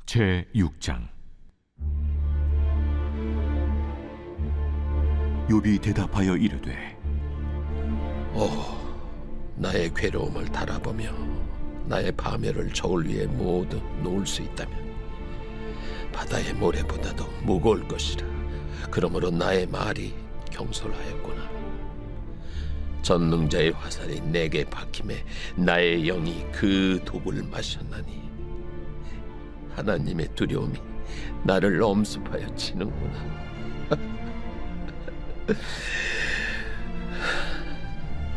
제6장. 욥이 대답하여 이르되, 나의 괴로움을 달아보며 나의 파멸을 저울 위에 모두 놓을 수 있다면 바다의 모래보다도 무거울 것이라. 그러므로 나의 말이 경솔하였구나. 전능자의 화살이 내게 박힘에 나의 영이 그 독을 마셨나니 하나님의 두려움이 나를 엄습하여 치는구나.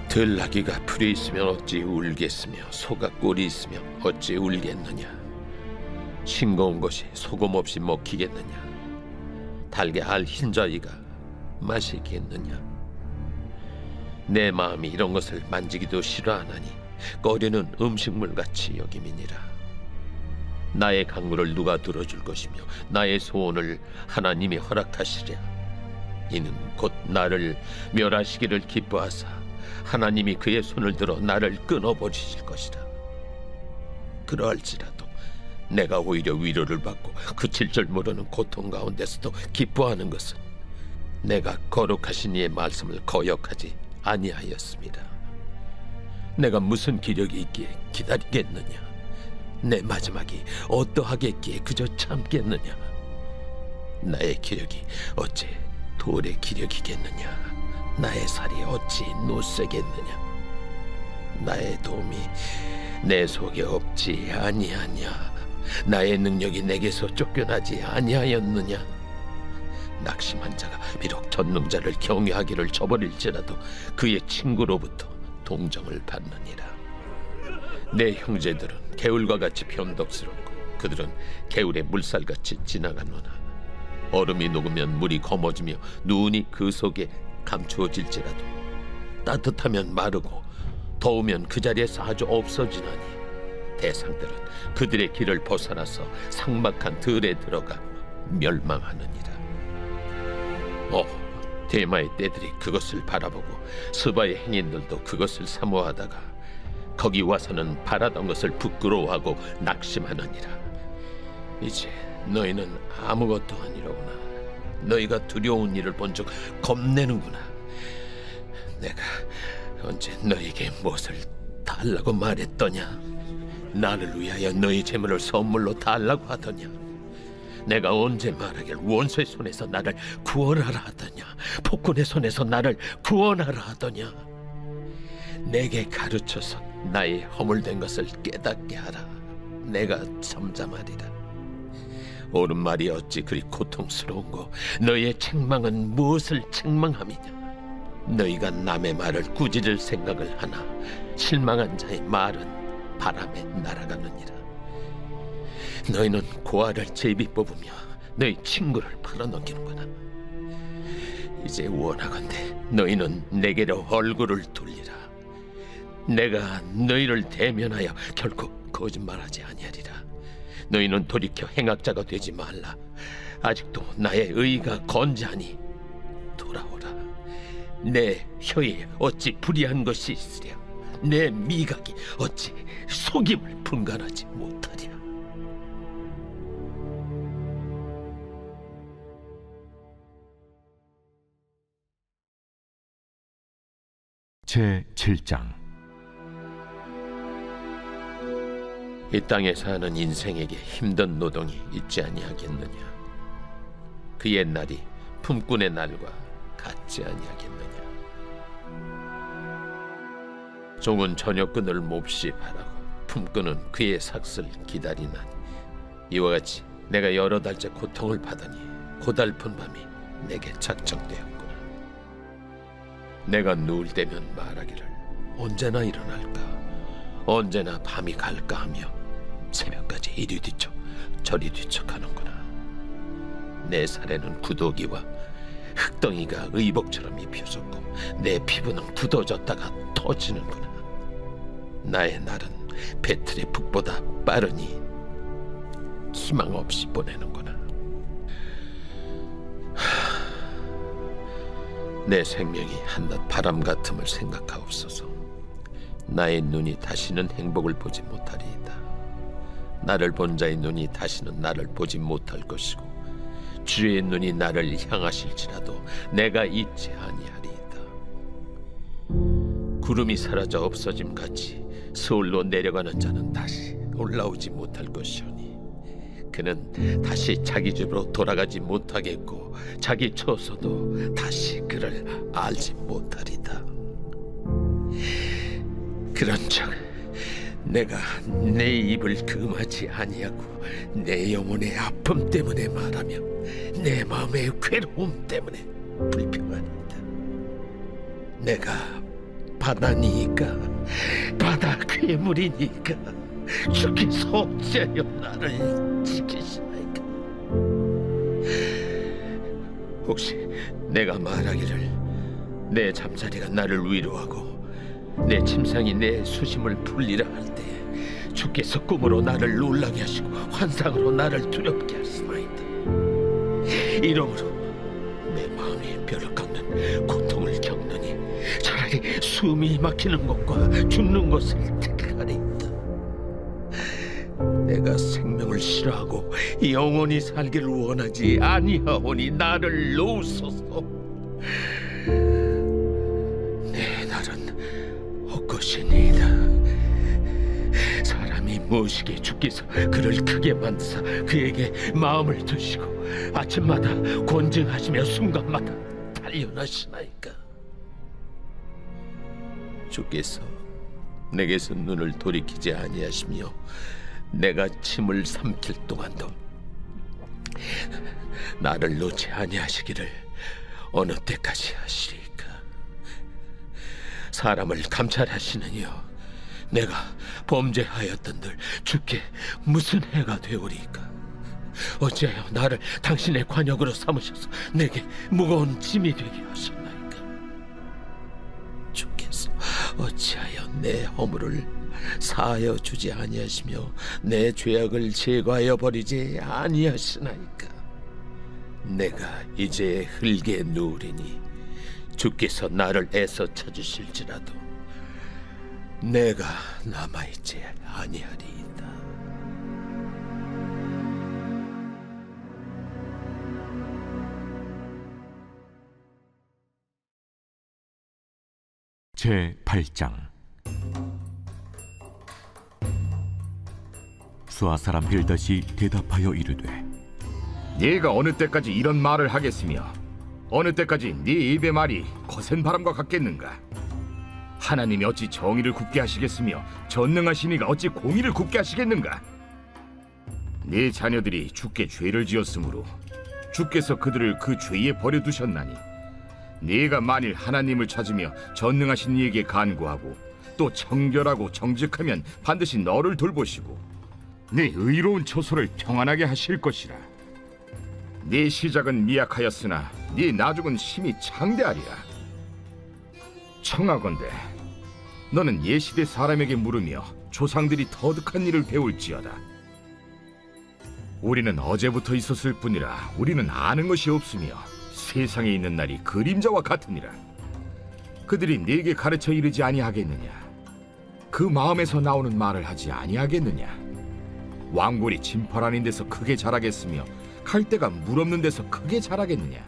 들나귀가 풀이 있으면 어찌 울겠으며 소가 꼴이 있으면 어찌 울겠느냐. 싱거운 것이 소금 없이 먹히겠느냐. 달게 알 흰자위가 마시겠느냐. 내 마음이 이런 것을 만지기도 싫어하나니 꺼리는 음식물같이 여김이니라. 나의 간구를 누가 들어줄 것이며 나의 소원을 하나님이 허락하시랴. 이는 곧 나를 멸하시기를 기뻐하사 하나님이 그의 손을 들어 나를 끊어버리실 것이라. 그러할지라도 내가 오히려 위로를 받고 그칠 줄 모르는 고통 가운데서도 기뻐하는 것은 내가 거룩하신 이의 말씀을 거역하지 아니하였습니다. 내가 무슨 기력이 있기에 기다리겠느냐. 내 마지막이 어떠하겠기에 그저 참겠느냐. 나의 기력이 어찌 돌의 기력이겠느냐. 나의 살이 어찌 노쇠겠느냐. 나의 도움이 내 속에 없지 아니하냐. 나의 능력이 내게서 쫓겨나지 아니하였느냐. 낙심한 자가 비록 전능자를 경외하기를 저버릴지라도 그의 친구로부터 동정을 받느니라. 내 형제들은 개울과 같이 변덕스럽고 그들은 개울의 물살같이 지나가노나 얼음이 녹으면 물이 검어지며 눈이 그 속에 감추어질지라도 따뜻하면 마르고 더우면 그 자리에서 아주 없어지나니 대상들은 그들의 길을 벗어나서 삭막한 들에 들어가 멸망하느니라. 대마의 떼들이 그것을 바라보고 스바의 행인들도 그것을 사모하다가 거기 와서는 바라던 것을 부끄러워하고 낙심하느니라. 이제 너희는 아무것도 아니로구나. 너희가 두려운 일을 본즉 겁내는구나. 내가 언제 너희에게 무엇을 달라고 말했더냐. 나를 위하여 너희 재물을 선물로 달라고 하더냐. 내가 언제 말하길 원수의 손에서 나를 구원하라 하더냐. 폭군의 손에서 나를 구원하라 하더냐. 내게 가르쳐서 나의 허물된 것을 깨닫게 하라. 내가 잠잠하리라. 옳은 말이 어찌 그리 고통스러운고 너희의 책망은 무엇을 책망함이냐. 너희가 남의 말을 꾸짖을 생각을 하나 실망한 자의 말은 바람에 날아가느니라. 너희는 고아를 제비 뽑으며 너희 친구를 팔아넘기는구나. 이제 원하건대 너희는 내게로 얼굴을 돌리라. 내가 너희를 대면하여 결코 거짓말하지 아니하리라. 너희는 돌이켜 행악자가 되지 말라. 아직도 나의 의가 건재하니 돌아오라. 내 혀에 어찌 불의한 것이 있으랴. 내 미각이 어찌 속임을 분간하지 못하랴. 제7장. 이 땅에 사는 인생에게 힘든 노동이 있지 아니하겠느냐. 그의 날이 품꾼의 날과 같지 아니하겠느냐. 종은 저녁끈을 몹시 바라고 품꾼은 그의 삭슬 기다리나니 이와 같이 내가 여러 달째 고통을 받으니 고달픈 밤이 내게 작정되었구나. 내가 누울 때면 말하기를 언제나 일어날까, 언제나 밤이 갈까 하며 새벽까지 이리 뒤척 저리 뒤척하는구나. 내 살에는 구더기와 흙덩이가 의복처럼 입혀졌고 내 피부는 굳어졌다가 터지는구나. 나의 날은 배틀의 북보다 빠르니 희망 없이 보내는구나. 내 생명이 한낱 바람 같음을 생각하옵소서. 나의 눈이 다시는 행복을 보지 못하리이다. 나를 본 자의 눈이 다시는 나를 보지 못할 것이고 주의 눈이 나를 향하실지라도 내가 잊지 아니하리이다. 구름이 사라져 없어짐 같이 서울로 내려가는 자는 다시 올라오지 못할 것이오니 그는 다시 자기 집으로 돌아가지 못하겠고 자기 처소도 다시 그를 알지 못하리다. 그런즉 내가 내 입을 금하지 아니하고 내 영혼의 아픔 때문에 말하며 내 마음의 괴로움 때문에 불평하리이다. 내가 바다니까 바다 괴물이니까 주께서 어찌하여 나를 지키시나이까. 혹시 내가 말하기를 내 잠자리가 나를 위로하고 내 침상이 내 수심을 풀리라 할 때 주께서 꿈으로 나를 놀라게 하시고 환상으로 나를 두렵게 하시나이다. 이러므로 내 마음이 뼈를 깎는 고통을 겪느니 차라리 숨이 막히는 것과 죽는 것을 택하리이다. 내가 생명을 싫어하고 영원히 살기를 원하지 아니하오니 나를 놓으소서. 내 날은 헛것이니이다. 사람이 무엇이기에 주께서 그를 크게 만드사 그에게 마음을 두시고 아침마다 권증하시며 순간마다 단련하시나이까. 주께서 내게서 눈을 돌이키지 아니하시며 내가 침을 삼킬 동안도 나를 놓지 아니하시기를 어느 때까지 하시리까. 사람을 감찰하시느니요 내가 범죄하였던들 주께 무슨 해가 되오리까. 어찌하여 나를 당신의 관역으로 삼으셔서 내게 무거운 짐이 되게 하셨나이까. 주께서 어찌하여 내 허물을 사하여 주지 아니하시며 내 죄악을 제거하여 버리지 아니하시나이까. 내가 이제 흙에 누우리니 주께서 나를 애써 찾으실지라도 내가 남아있지 아니하리이다. 제8장. 수아 사람 빌닷이 대답하여 이르되 네가 어느 때까지 이런 말을 하겠으며 어느 때까지 네 입의 말이 거센 바람과 같겠는가? 하나님이 어찌 정의를 굽게 하시겠으며 전능하신 이가 어찌 공의를 굽게 하시겠는가? 네 자녀들이 주께 죄를 지었으므로 주께서 그들을 그 죄에 버려두셨나니 네가 만일 하나님을 찾으며 전능하신 이에게 간구하고 또 청결하고 정직하면 반드시 너를 돌보시고 네 의로운 처소를 평안하게 하실 것이라. 네 시작은 미약하였으나 네 나중은 심히 창대하리라. 청하건대 너는 예시대 사람에게 물으며 조상들이 터득한 일을 배울지어다. 우리는 어제부터 있었을 뿐이라 우리는 아는 것이 없으며 세상에 있는 날이 그림자와 같으니라. 그들이 네게 가르쳐 이르지 아니하겠느냐? 그 마음에서 나오는 말을 하지 아니하겠느냐? 왕골이 진펄 아닌 데서 크게 자라겠으며 갈대가 물 없는 데서 크게 자라겠느냐?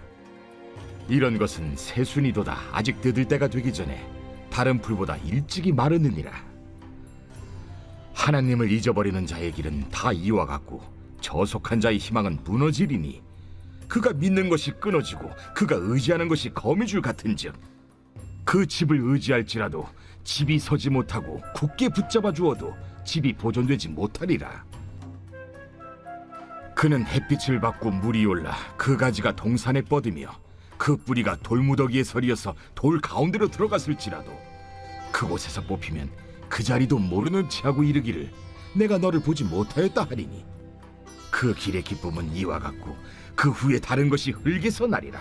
이런 것은 새순이도다 아직 뜯을 때가 되기 전에 다른 풀보다 일찍이 마르느니라. 하나님을 잊어버리는 자의 길은 다 이와 같고 저속한 자의 희망은 무너지리니 그가 믿는 것이 끊어지고 그가 의지하는 것이 거미줄 같은즉 그 집을 의지할지라도 집이 서지 못하고 굳게 붙잡아 주어도 집이 보존되지 못하리라. 그는 햇빛을 받고 물이 올라 그 가지가 동산에 뻗으며 그 뿌리가 돌무더기에 서리어서 돌 가운데로 들어갔을지라도 그곳에서 뽑히면 그 자리도 모르는 체하고 이르기를 내가 너를 보지 못하였다 하리니 그 길의 기쁨은 이와 같고 그 후에 다른 것이 흙에서 나리라.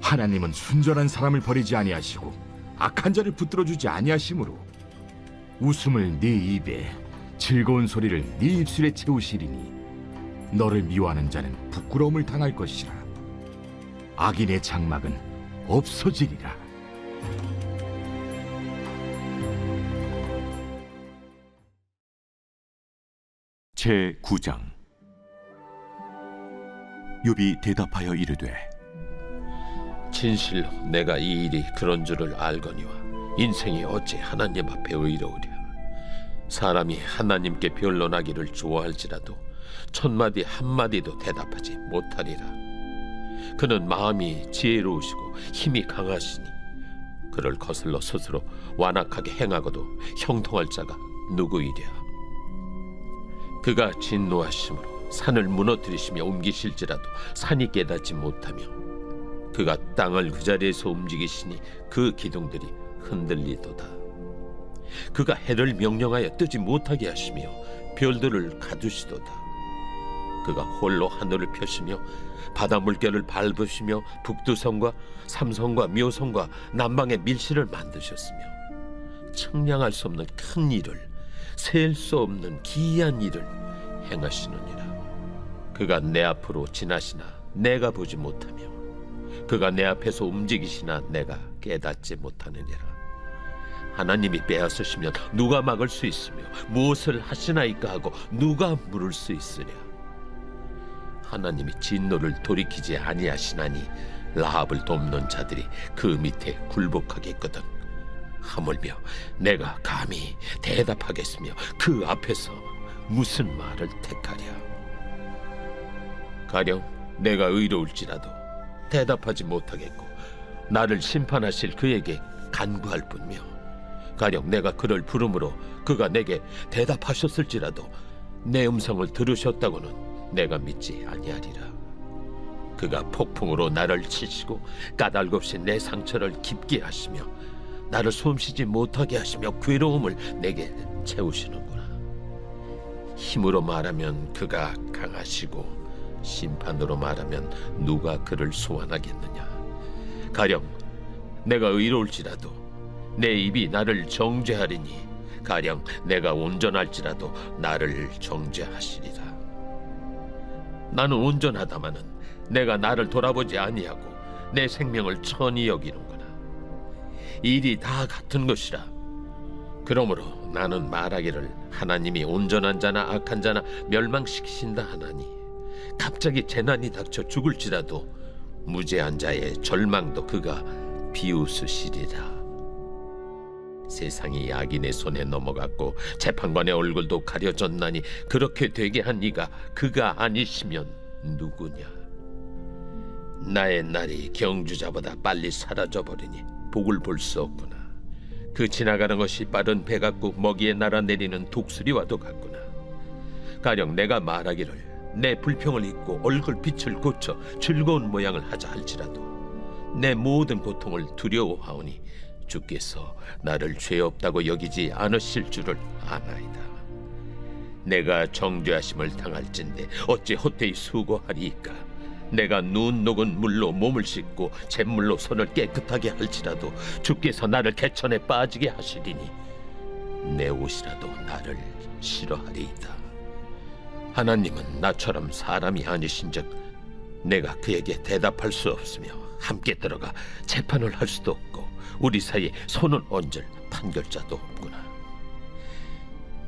하나님은 순전한 사람을 버리지 아니하시고 악한 자를 붙들어주지 아니하시므로 웃음을 네 입에 즐거운 소리를 네 입술에 채우시리니 너를 미워하는 자는 부끄러움을 당할 것이라. 악인의 장막은 없어지리라. 제9장. 욥이 대답하여 이르되 진실로 내가 이 일이 그런 줄을 알거니와 인생이 어찌 하나님 앞에 의로우랴. 사람이 하나님께 변론하기를 좋아할지라도 천마디 한마디도 대답하지 못하리라. 그는 마음이 지혜로우시고 힘이 강하시니 그를 거슬러 스스로 완악하게 행하고도 형통할 자가 누구이랴. 그가 진노하심으로 산을 무너뜨리시며 옮기실지라도 산이 깨닫지 못하며 그가 땅을 그 자리에서 움직이시니 그 기둥들이 흔들리도다. 그가 해를 명령하여 뜨지 못하게 하시며 별들을 가두시도다. 그가 홀로 하늘을 펴시며 바다 물결을 밟으시며 북두성과 삼성과 묘성과 남방의 밀실을 만드셨으며 측량할 수 없는 큰 일을 셀 수 없는 기이한 일을 행하시느니라. 그가 내 앞으로 지나시나 내가 보지 못하며 그가 내 앞에서 움직이시나 내가 깨닫지 못하느니라. 하나님이 빼앗으시면 누가 막을 수 있으며 무엇을 하시나이까 하고 누가 물을 수 있으랴. 하나님이 진노를 돌이키지 아니하시나니 라합을 돕는 자들이 그 밑에 굴복하겠거든. 하물며 내가 감히 대답하겠으며 그 앞에서 무슨 말을 택하랴. 가령 내가 의로울지라도 대답하지 못하겠고 나를 심판하실 그에게 간구할 뿐이며 가령 내가 그를 부름으로 그가 내게 대답하셨을지라도 내 음성을 들으셨다고는 내가 믿지 아니하리라. 그가 폭풍으로 나를 치시고 까닭없이 내 상처를 깊게 하시며 나를 숨쉬지 못하게 하시며 괴로움을 내게 채우시는구나. 힘으로 말하면 그가 강하시고 심판으로 말하면 누가 그를 소환하겠느냐. 가령 내가 의로울지라도 내 입이 나를 정죄하리니 가령 내가 온전할지라도 나를 정죄하시리라. 나는 온전하다마는 내가 나를 돌아보지 아니하고 내 생명을 천히 여기는구나. 일이 다 같은 것이라. 그러므로 나는 말하기를 하나님이 온전한 자나 악한 자나 멸망시키신다 하나니 갑자기 재난이 닥쳐 죽을지라도 무죄한 자의 절망도 그가 비웃으시리라. 세상이 악인의 손에 넘어갔고 재판관의 얼굴도 가려졌나니 그렇게 되게 한 이가 그가 아니시면 누구냐. 나의 날이 경주자보다 빨리 사라져버리니 복을 볼 수 없구나. 그 지나가는 것이 빠른 배 같고 먹이에 날아내리는 독수리와도 같구나. 가령 내가 말하기를 내 불평을 잊고 얼굴빛을 고쳐 즐거운 모양을 하자 할지라도 내 모든 고통을 두려워하오니 주께서 나를 죄 없다고 여기지 않으실 줄을 아나이다. 내가 정죄하심을 당할진대 어찌 헛되이 수고하리이까. 내가 눈 녹은 물로 몸을 씻고 잿물로 손을 깨끗하게 할지라도 주께서 나를 개천에 빠지게 하시리니 내 옷이라도 나를 싫어하리이다. 하나님은 나처럼 사람이 아니신즉 내가 그에게 대답할 수 없으며 함께 들어가 재판을 할 수도 없고 우리 사이에 손을 얹을 판결자도 없구나.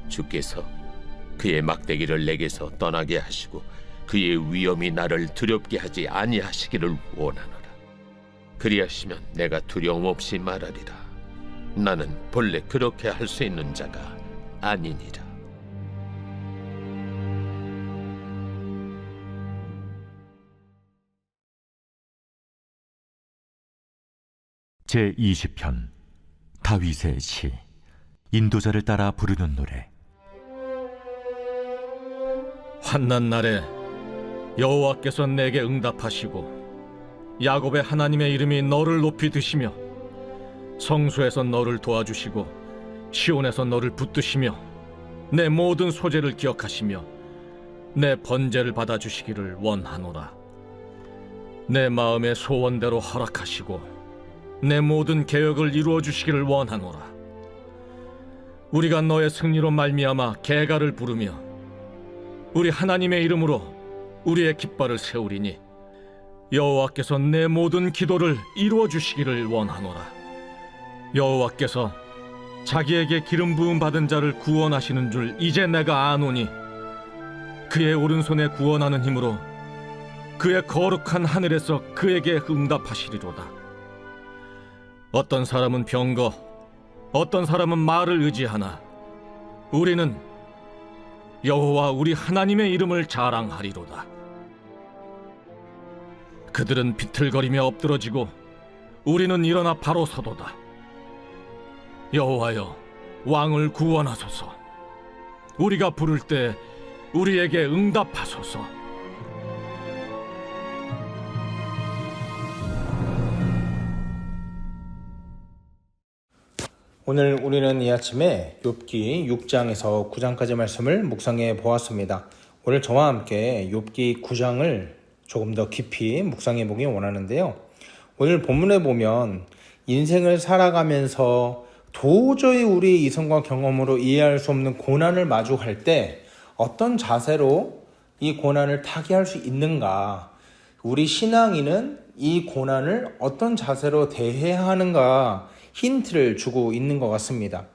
주께서 그의 막대기를 내게서 떠나게 하시고 그의 위엄이 나를 두렵게 하지 아니하시기를 원하노라. 그리하시면 내가 두려움 없이 말하리라. 나는 본래 그렇게 할 수 있는 자가 아니니라. 제20편. 다윗의 시. 인도자를 따라 부르는 노래. 환난 날에 여호와께서 내게 응답하시고 야곱의 하나님의 이름이 너를 높이 드시며 성소에서 너를 도와주시고 시온에서 너를 붙드시며 내 모든 소재를 기억하시며 내 번제를 받아주시기를 원하노라. 내 마음의 소원대로 허락하시고 내 모든 계획을 이루어 주시기를 원하노라. 우리가 너의 승리로 말미암아 계가를 부르며 우리 하나님의 이름으로 우리의 깃발을 세우리니 여호와께서 내 모든 기도를 이루어 주시기를 원하노라. 여호와께서 자기에게 기름 부음 받은 자를 구원하시는 줄 이제 내가 아노니 그의 오른손에 구원하는 힘으로 그의 거룩한 하늘에서 그에게 응답하시리로다. 어떤 사람은 병거, 어떤 사람은 말을 의지하나 우리는 여호와 우리 하나님의 이름을 자랑하리로다. 그들은 비틀거리며 엎드러지고 우리는 일어나 바로 서도다. 여호와여, 왕을 구원하소서. 우리가 부를 때 우리에게 응답하소서. 오늘 우리는 이 아침에 욥기 6장에서 9장까지 말씀을 묵상해 보았습니다. 오늘 저와 함께 욥기 9장을 조금 더 깊이 묵상해 보기 원하는데요. 오늘 본문에 보면 인생을 살아가면서 도저히 우리 이성과 경험으로 이해할 수 없는 고난을 마주할 때 어떤 자세로 이 고난을 타개할 수 있는가, 우리 신앙인은 이 고난을 어떤 자세로 대해야 하는가 힌트를 주고 있는 것 같습니다.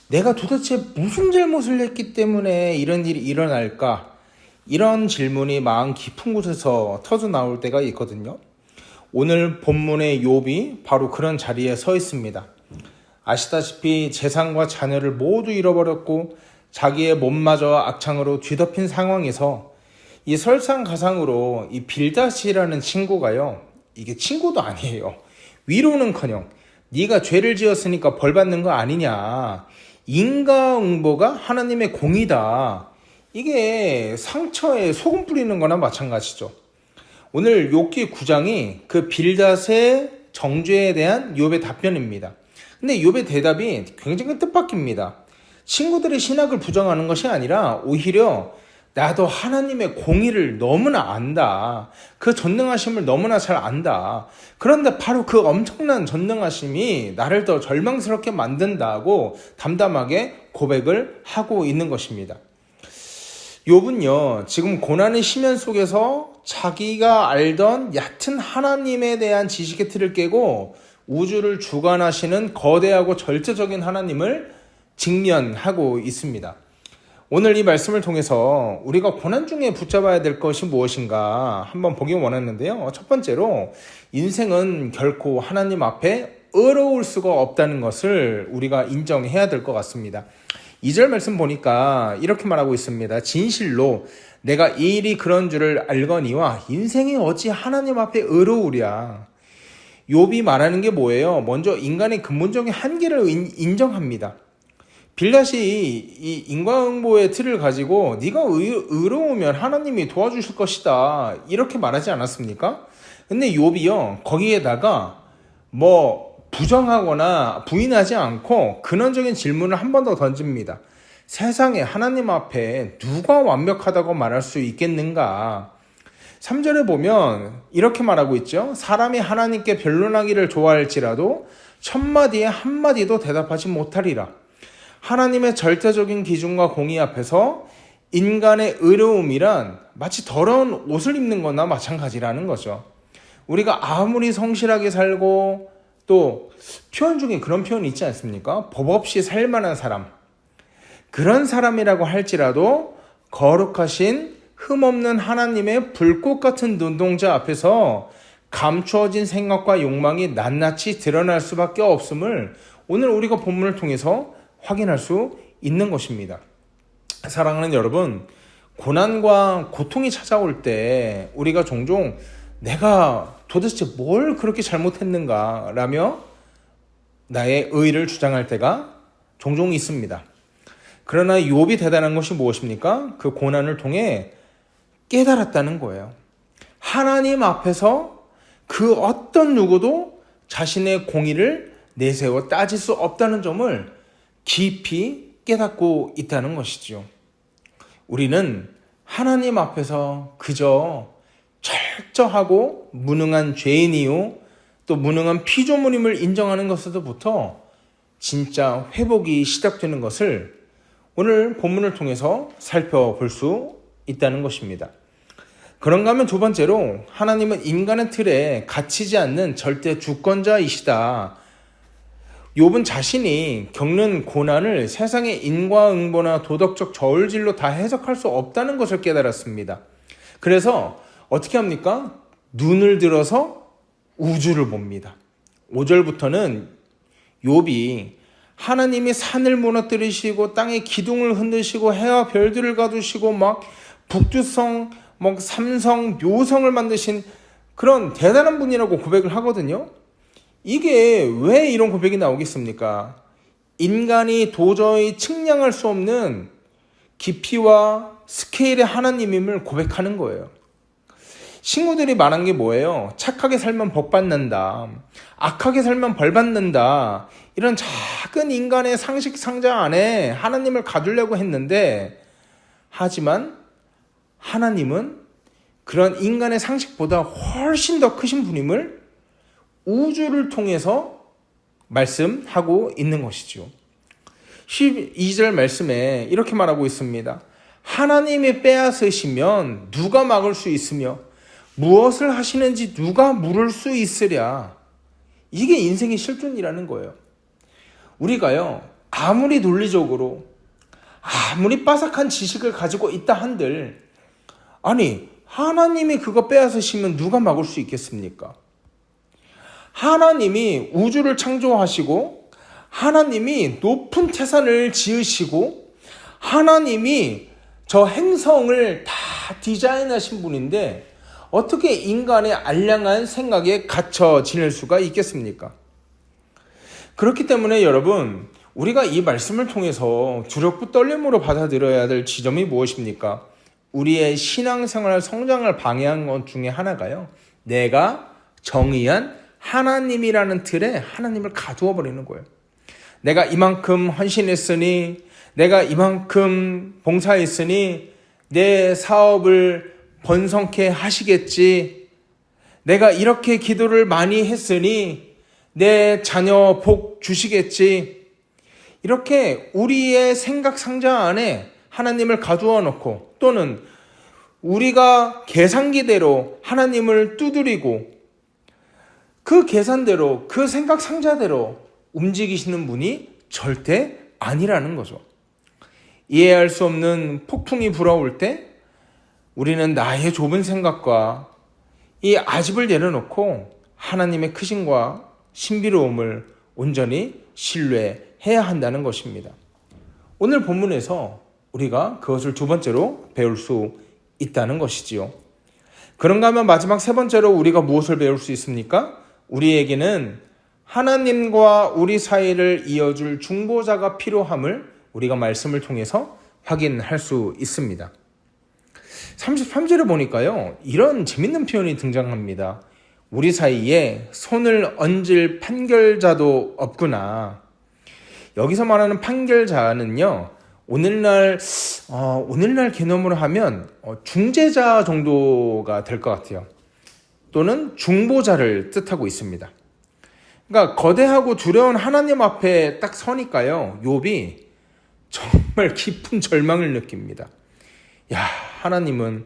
내가 도대체 무슨 잘못을 했기 때문에 이런 일이 일어날까? 이런 질문이 마음 깊은 곳에서 터져 나올 때가 있거든요. 오늘 본문의 욥이 바로 그런 자리에 서 있습니다. 아시다시피 재산과 자녀를 모두 잃어버렸고 자기의 몸마저 악창으로 뒤덮인 상황에서 이 설상가상으로 이 빌닷이라는 친구가요, 이게 친구도 아니에요. 위로는커녕 네가 죄를 지었으니까 벌 받는 거 아니냐, 인과응보가 하나님의 공이다, 이게 상처에 소금 뿌리는 거나 마찬가지죠. 오늘 욥기 9장이 그 빌닷의 정죄에 대한 욥의 답변입니다. 근데 욥의 대답이 굉장히 뜻밖입니다. 친구들의 신학을 부정하는 것이 아니라 오히려 나도 하나님의 공의를 너무나 안다. 그 전능하심을 너무나 잘 안다. 그런데 바로 그 엄청난 전능하심이 나를 더 절망스럽게 만든다고 담담하게 고백을 하고 있는 것입니다. 욥은요, 지금 고난의 심연 속에서 자기가 알던 얕은 하나님에 대한 지식의 틀을 깨고 우주를 주관하시는 거대하고 절대적인 하나님을 직면하고 있습니다. 오늘 이 말씀을 통해서 우리가 고난 중에 붙잡아야 될 것이 무엇인가 한번 보기 원했는데요. 첫 번째로 인생은 결코 하나님 앞에 어려울 수가 없다는 것을 우리가 인정해야 될 것 같습니다. 2절 말씀 보니까 이렇게 말하고 있습니다. 진실로 내가 이 일이 그런 줄을 알거니와 인생이 어찌 하나님 앞에 어려우랴. 욥이 말하는 게 뭐예요? 먼저 인간의 근본적인 한계를 인정합니다. 빌닷이 이 인과응보의 틀을 가지고 네가 의로우면 하나님이 도와주실 것이다, 이렇게 말하지 않았습니까? 근데 욥이요, 거기에다가 부정하거나 부인하지 않고 근원적인 질문을 한 번 더 던집니다. 세상에 하나님 앞에 누가 완벽하다고 말할 수 있겠는가? 3절에 보면 이렇게 말하고 있죠. 사람이 하나님께 변론하기를 좋아할지라도 천마디에 한마디도 대답하지 못하리라. 하나님의 절대적인 기준과 공의 앞에서 인간의 의로움이란 마치 더러운 옷을 입는 거나 마찬가지라는 거죠. 우리가 아무리 성실하게 살고, 또 표현 중에 그런 표현이 있지 않습니까? 법 없이 살만한 사람, 그런 사람이라고 할지라도 거룩하신 흠없는 하나님의 불꽃 같은 눈동자 앞에서 감추어진 생각과 욕망이 낱낱이 드러날 수밖에 없음을 오늘 우리가 본문을 통해서 확인할 수 있는 것입니다. 사랑하는 여러분, 고난과 고통이 찾아올 때 우리가 종종 내가 도대체 뭘 그렇게 잘못했는가 라며 나의 의의를 주장할 때가 종종 있습니다. 그러나 욥이 대단한 것이 무엇입니까? 그 고난을 통해 깨달았다는 거예요. 하나님 앞에서 그 어떤 누구도 자신의 공의를 내세워 따질 수 없다는 점을 깊이 깨닫고 있다는 것이죠. 우리는 하나님 앞에서 그저 철저하고 무능한 죄인이요, 또 무능한 피조물임을 인정하는 것에서부터 진짜 회복이 시작되는 것을 오늘 본문을 통해서 살펴볼 수 있다는 것입니다. 그런가 하면 두 번째로, 하나님은 인간의 틀에 갇히지 않는 절대 주권자이시다. 욥은 자신이 겪는 고난을 세상의 인과응보나 도덕적 저울질로 다 해석할 수 없다는 것을 깨달았습니다. 그래서 어떻게 합니까? 눈을 들어서 우주를 봅니다. 5절부터는 욥이 하나님이 산을 무너뜨리시고 땅의 기둥을 흔드시고 해와 별들을 가두시고 막 북두성, 삼성, 묘성을 만드신 그런 대단한 분이라고 고백을 하거든요. 이게 왜 이런 고백이 나오겠습니까? 인간이 도저히 측량할 수 없는 깊이와 스케일의 하나님임을 고백하는 거예요. 친구들이 말한 게 뭐예요? 착하게 살면 복 받는다. 악하게 살면 벌 받는다. 이런 작은 인간의 상식 상자 안에 하나님을 가두려고 했는데, 하지만 하나님은 그런 인간의 상식보다 훨씬 더 크신 분임을 우주를 통해서 말씀하고 있는 것이죠. 12절 말씀에 이렇게 말하고 있습니다. 하나님이 빼앗으시면 누가 막을 수 있으며 무엇을 하시는지 누가 물을 수 있으랴. 이게 인생의 실존이라는 거예요. 우리가요, 아무리 논리적으로 아무리 빠삭한 지식을 가지고 있다 한들, 아니 하나님이 그거 빼앗으시면 누가 막을 수 있겠습니까? 하나님이 우주를 창조하시고 하나님이 높은 태산을 지으시고 하나님이 저 행성을 다 디자인하신 분인데 어떻게 인간의 알량한 생각에 갇혀 지낼 수가 있겠습니까? 그렇기 때문에 여러분, 우리가 이 말씀을 통해서 두렵고 떨림으로 받아들여야 될 지점이 무엇입니까? 우리의 신앙생활 성장을 방해한 것 중에 하나가요, 내가 정의한 하나님이라는 틀에 하나님을 가두어 버리는 거예요. 내가 이만큼 헌신했으니, 내가 이만큼 봉사했으니 내 사업을 번성케 하시겠지. 내가 이렇게 기도를 많이 했으니 내 자녀 복 주시겠지. 이렇게 우리의 생각 상자 안에 하나님을 가두어 놓고, 또는 우리가 계산기대로 하나님을 두드리고 그 계산대로, 그 생각 상자대로 움직이시는 분이 절대 아니라는 거죠. 이해할 수 없는 폭풍이 불어올 때 우리는 나의 좁은 생각과 이 아집을 내려놓고 하나님의 크심과 신비로움을 온전히 신뢰해야 한다는 것입니다. 오늘 본문에서 우리가 그것을 두 번째로 배울 수 있다는 것이지요. 그런가 하면 마지막 세 번째로 우리가 무엇을 배울 수 있습니까? 우리에게는 하나님과 우리 사이를 이어줄 중보자가 필요함을 우리가 말씀을 통해서 확인할 수 있습니다. 33절에 보니까요, 이런 재밌는 표현이 등장합니다. 우리 사이에 손을 얹을 판결자도 없구나. 여기서 말하는 판결자는요, 오늘날 개념으로 하면 중재자 정도가 될 것 같아요. 또는 중보자를 뜻하고 있습니다. 그러니까 거대하고 두려운 하나님 앞에 딱 서니까요, 욥이 정말 깊은 절망을 느낍니다. 야, 하나님은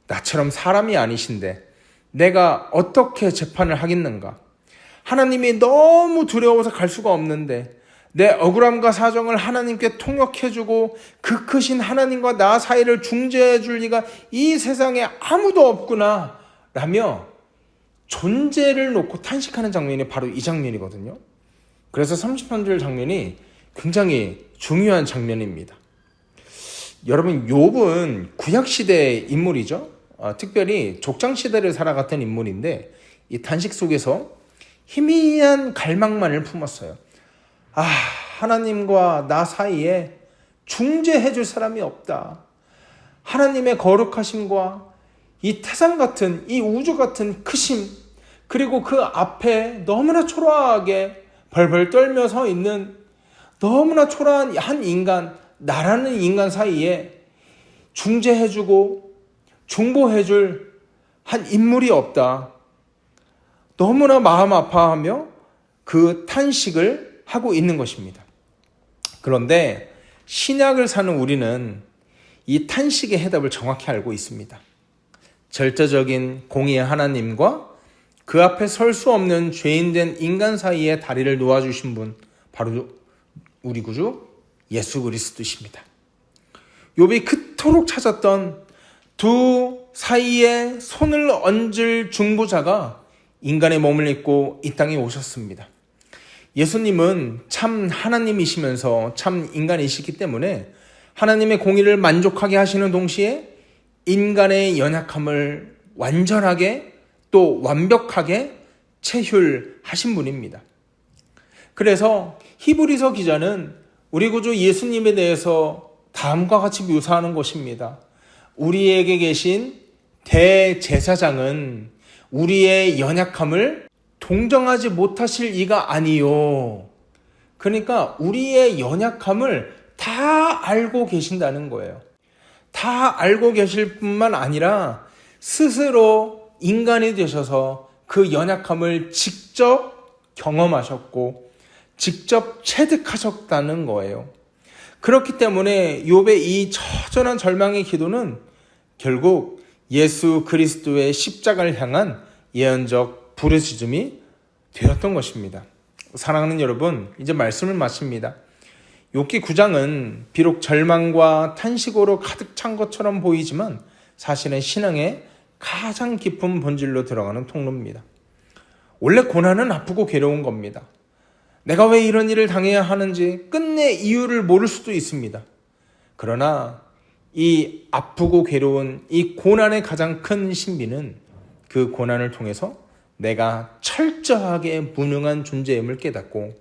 나처럼 사람이 아니신데 내가 어떻게 재판을 하겠는가? 하나님이 너무 두려워서 갈 수가 없는데 내 억울함과 사정을 하나님께 통역해주고 그 크신 하나님과 나 사이를 중재해줄 리가 이 세상에 아무도 없구나 라며 존재를 놓고 탄식하는 장면이 바로 이 장면이거든요. 그래서 33절 장면이 굉장히 중요한 장면입니다. 여러분, 욥은 구약시대의 인물이죠. 특별히 족장시대를 살아갔던 인물인데 이 탄식 속에서 희미한 갈망만을 품었어요. 하나님과 나 사이에 중재해줄 사람이 없다. 하나님의 거룩하심과 이 태산 같은, 이 우주 같은 크심, 그리고 그 앞에 너무나 초라하게 벌벌 떨며 서 있는 너무나 초라한 한 인간, 나라는 인간 사이에 중재해주고 중보해줄 한 인물이 없다. 너무나 마음 아파하며 그 탄식을 하고 있는 것입니다. 그런데 신약을 사는 우리는 이 탄식의 해답을 정확히 알고 있습니다. 절대적인 공의의 하나님과 그 앞에 설 수 없는 죄인된 인간 사이에 다리를 놓아주신 분, 바로 우리 구주 예수 그리스도이십니다. 욥이 그토록 찾았던 두 사이에 손을 얹을 중보자가 인간의 몸을 입고 이 땅에 오셨습니다. 예수님은 참 하나님이시면서 참 인간이시기 때문에 하나님의 공의를 만족하게 하시는 동시에 인간의 연약함을 완전하게 또 완벽하게 체휼하신 분입니다. 그래서 히브리서 기자는 우리 구주 예수님에 대해서 다음과 같이 묘사하는 것입니다. 우리에게 계신 대제사장은 우리의 연약함을 동정하지 못하실 이가 아니요. 그러니까 우리의 연약함을 다 알고 계신다는 거예요. 다 알고 계실 뿐만 아니라 스스로 인간이 되셔서 그 연약함을 직접 경험하셨고 직접 체득하셨다는 거예요. 그렇기 때문에 욥의 이 처절한 절망의 기도는 결국 예수 그리스도의 십자가를 향한 예언적 부르짖음이 되었던 것입니다. 사랑하는 여러분, 이제 말씀을 마칩니다. 욥기 9장은 비록 절망과 탄식으로 가득 찬 것처럼 보이지만 사실은 신앙의 가장 깊은 본질로 들어가는 통로입니다. 원래 고난은 아프고 괴로운 겁니다. 내가 왜 이런 일을 당해야 하는지 끝내 이유를 모를 수도 있습니다. 그러나 이 아프고 괴로운 이 고난의 가장 큰 신비는 그 고난을 통해서 내가 철저하게 무능한 존재임을 깨닫고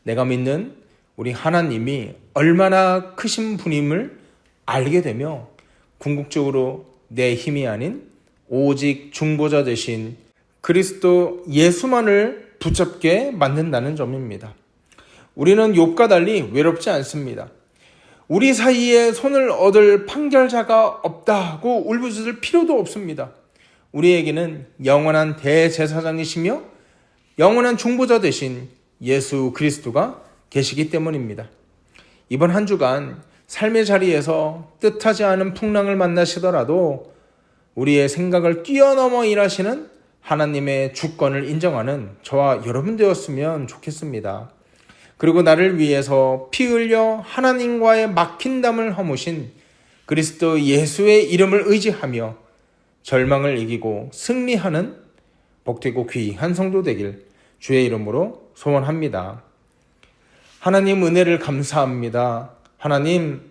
내가 믿는 우리 하나님이 얼마나 크신 분임을 알게 되며 궁극적으로 내 힘이 아닌 오직 중보자 되신 그리스도 예수만을 붙잡게 만든다는 점입니다. 우리는 욥과 달리 외롭지 않습니다. 우리 사이에 손을 얻을 판결자가 없다고 울부짖을 필요도 없습니다. 우리에게는 영원한 대제사장이시며 영원한 중보자 되신 예수 그리스도가 계시기 때문입니다. 이번 한 주간 삶의 자리에서 뜻하지 않은 풍랑을 만나시더라도 우리의 생각을 뛰어넘어 일하시는 하나님의 주권을 인정하는 저와 여러분 되었으면 좋겠습니다. 그리고 나를 위해서 피 흘려 하나님과의 막힌 담을 허무신 그리스도 예수의 이름을 의지하며 절망을 이기고 승리하는 복되고 귀한 성도 되길 주의 이름으로 소원합니다. 하나님 은혜를 감사합니다. 하나님,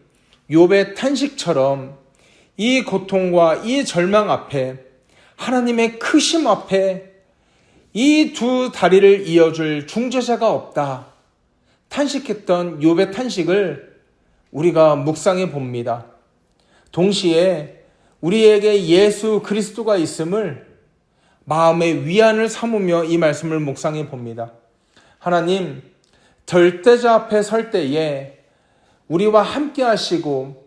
욥의 탄식처럼 이 고통과 이 절망 앞에 하나님의 크심 앞에 이 두 다리를 이어줄 중재자가 없다. 탄식했던 욥의 탄식을 우리가 묵상해 봅니다. 동시에 우리에게 예수 그리스도가 있음을 마음의 위안을 삼으며 이 말씀을 묵상해 봅니다. 하나님, 절대자 앞에 설 때에 우리와 함께 하시고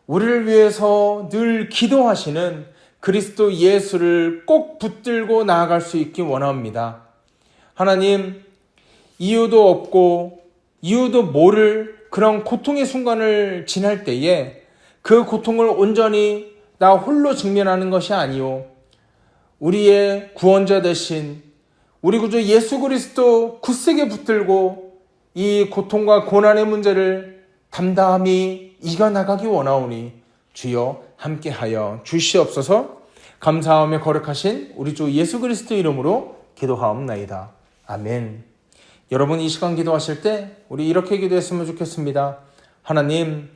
우리를 위해서 늘 기도하시는 그리스도 예수를 꼭 붙들고 나아갈 수 있기 원합니다. 하나님, 이유도 없고 이유도 모를 그런 고통의 순간을 지날 때에 그 고통을 온전히 나 홀로 직면하는 것이 아니요, 우리의 구원자 되신 우리 구주 예수 그리스도 굳세게 붙들고 이 고통과 고난의 문제를 담담히 이겨나가기 원하오니 주여 함께하여 주시옵소서. 감사하며 거룩하신 우리 주 예수 그리스도 이름으로 기도하옵나이다. 아멘. 여러분, 이 시간 기도하실 때 우리 이렇게 기도했으면 좋겠습니다. 하나님,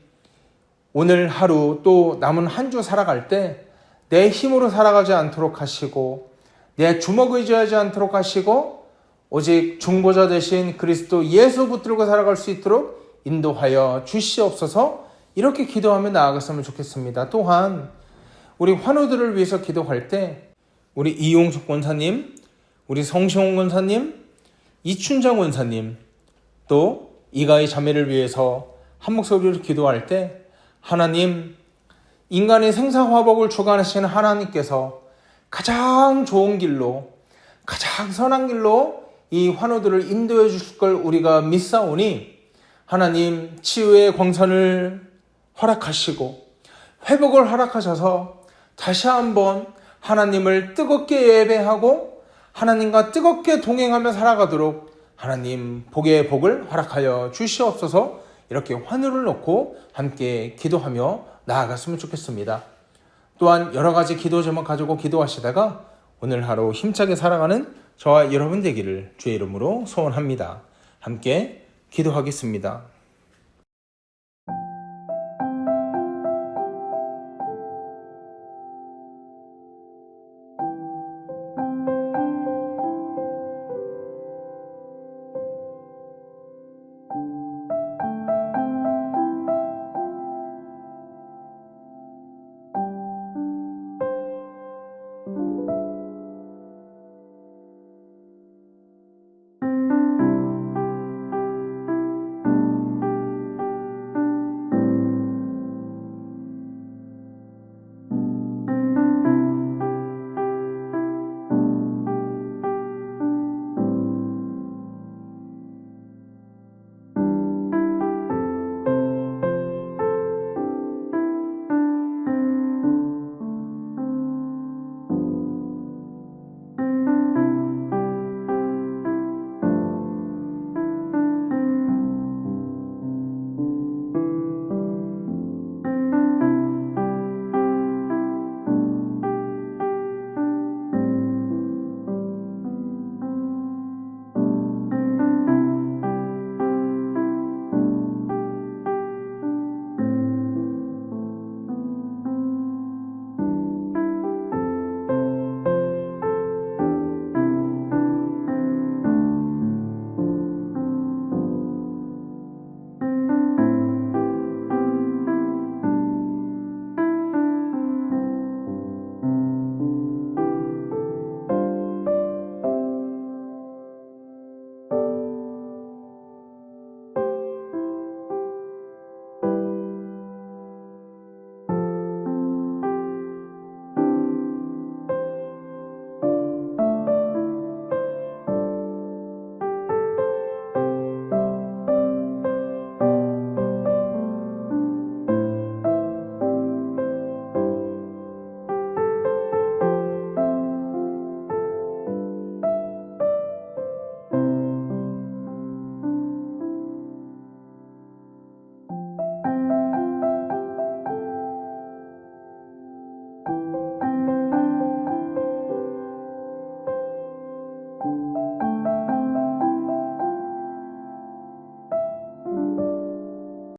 오늘 하루 또 남은 한 주 살아갈 때 내 힘으로 살아가지 않도록 하시고 내 주먹 의지하지 않도록 하시고 오직 중보자 되신 그리스도 예수 붙들고 살아갈 수 있도록 인도하여 주시옵소서. 이렇게 기도하며 나아갔으면 좋겠습니다. 또한 우리 환우들을 위해서 기도할 때 우리 이용숙 권사님, 우리 성시홍 권사님, 이춘장 권사님, 또 이가희 자매를 위해서 한 목소리로 기도할 때 하나님, 인간의 생사화복을 주관하시는 하나님께서 가장 좋은 길로, 가장 선한 길로 이 환우들을 인도해 주실 걸 우리가 믿사오니 하나님, 치유의 광선을 허락하시고 회복을 허락하셔서 다시 한번 하나님을 뜨겁게 예배하고 하나님과 뜨겁게 동행하며 살아가도록 하나님 복의 복을 허락하여 주시옵소서 이렇게 환호를 놓고 함께 기도하며 나아갔으면 좋겠습니다. 또한 여러 가지 기도 제목 가지고 기도하시다가 오늘 하루 힘차게 살아가는 저와 여러분 되기를 주의 이름으로 소원합니다. 함께 기도하겠습니다.